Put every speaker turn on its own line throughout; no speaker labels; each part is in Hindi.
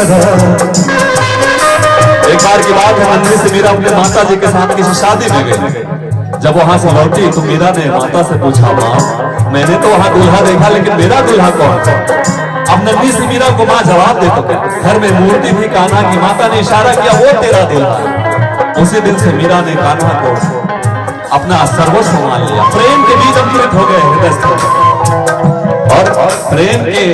तरह। एक बार की बात है, नंदी से मीरा अपने माता जी के साथ किसी शादी में गई। जब वहां से लौटी तो मीरा ने माता से पूछा, माँ मैंने तो वहां दूल्हा देखा लेकिन मेरा दूल्हा कौन? अब नंदी से मीरा को माँ जवाब दे तो घर में मूर्ति थी कान्हा की, माता ने इशारा किया वो तेरा दूल्हा। उसी दिन से मीरा ने कान्हा को अपना सर्वस्व मान लिया। प्रेम के बीज अंकुरित हो गए हृदय और प्रेम के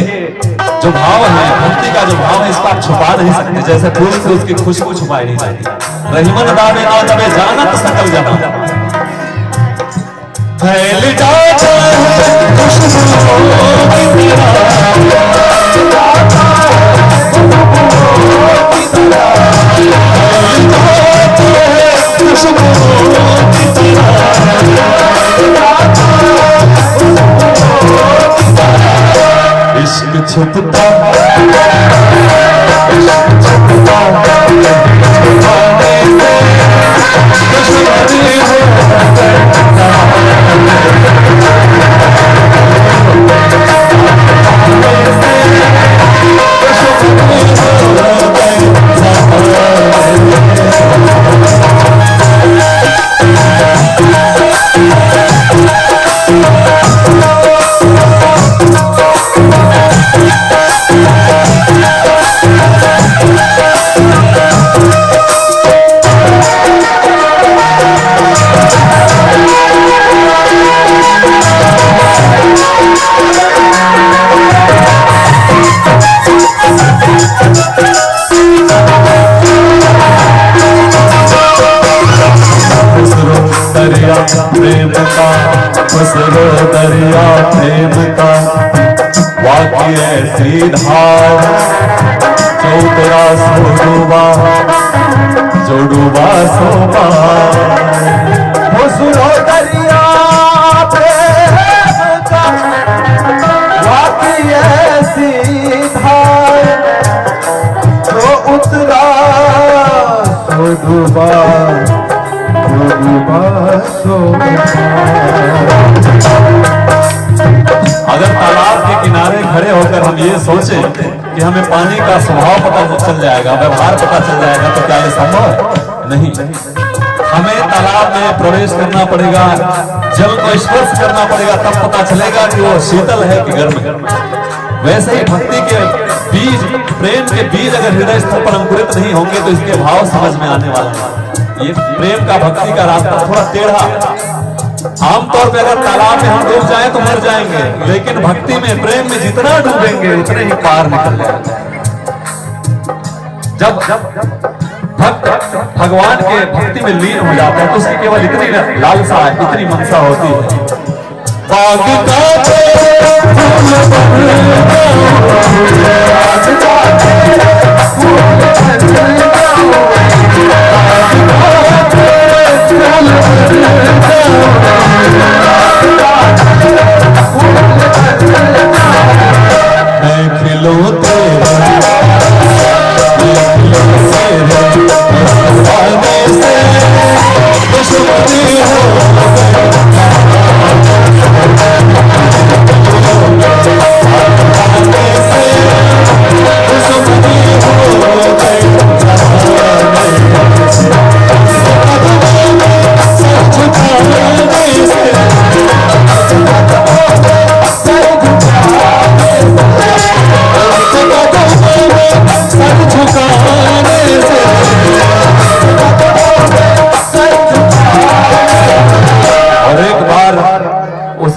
जो भाव है, भक्ति का जो भाव है, इसको आप छुपा नहीं सकते। जैसे फूल से उसकी खुशबू छुपाई नहीं जाती। रहीमन दावे ना दबे जानत सकल जहां, फैल जाता है खुशबू की इश्क छुपता प्रेम का खुसरो दरिया प्रेम का वाक़ई ऐसी धार जो तेरा सो डूबा सो खुसरो दरिया प्रेम का वाक़ई ऐसी धार जो उतरा सो डूबा अगर तालाब के किनारे खड़े होकर हम ये सोचें कि हमें पानी का स्वभाव पता चल जाएगा, व्यवहार पता चल जाएगा, तो क्या ये संभव नहीं? हमें तालाब में प्रवेश करना पड़ेगा, जल को स्पर्श करना पड़ेगा, तब पता चलेगा कि वो शीतल है कि गर्म। वैसे ही भक्ति के बीज, प्रेम के बीज अगर हृदय स्तर पर अंकुरित नहीं होंगे तो इसके भाव समझ में आने वाला है। ये प्रेम का, भक्ति का रास्ता थोड़ा टेढ़ा। आमतौर पे अगर तालाब में हम डूब जाएं तो मर जाएंगे, लेकिन भक्ति में, प्रेम में जितना डूबेंगे उतने ही पार निकल जाएंगे। जब भक्त भगवान के भक्ति में लीन हो जाता है तो उसकी केवल इतनी लालसा, इतनी मनसा होती है, बाग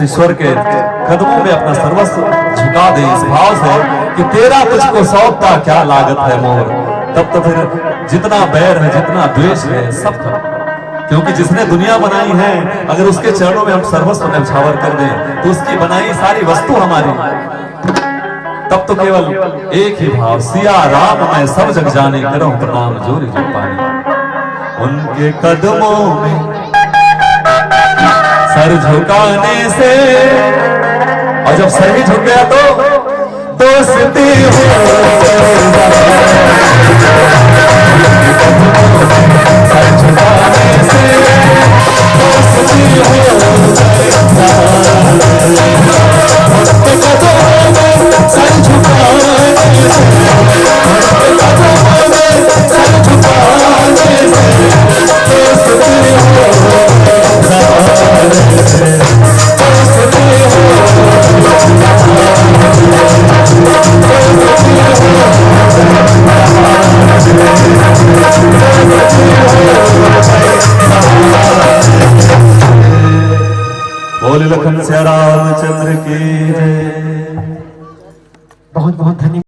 ईश्वर के कदमों में अपना सर्वस्व झुका दे इस भाव से कि तेरा तुझको सौंपता क्या लागत है मोर। तब तो फिर जितना बैर है, जितना द्वेष है, सब क्योंकि जिसने दुनिया बनाई है, अगर उसके चरणों में हम सर्वस्व न्यौछावर कर दें तो उसकी बनाई सारी वस्तु हमारी। तब तो केवल एक ही भाव, सिया राम मैं सब जग जाने, करूं प्रणाम जोरी जो पानी। उनके कदमों में सर झुकाने से, और जब सर ही झुक गया तो दोस्ती हो, सर झुकाने से दोस्ती हो।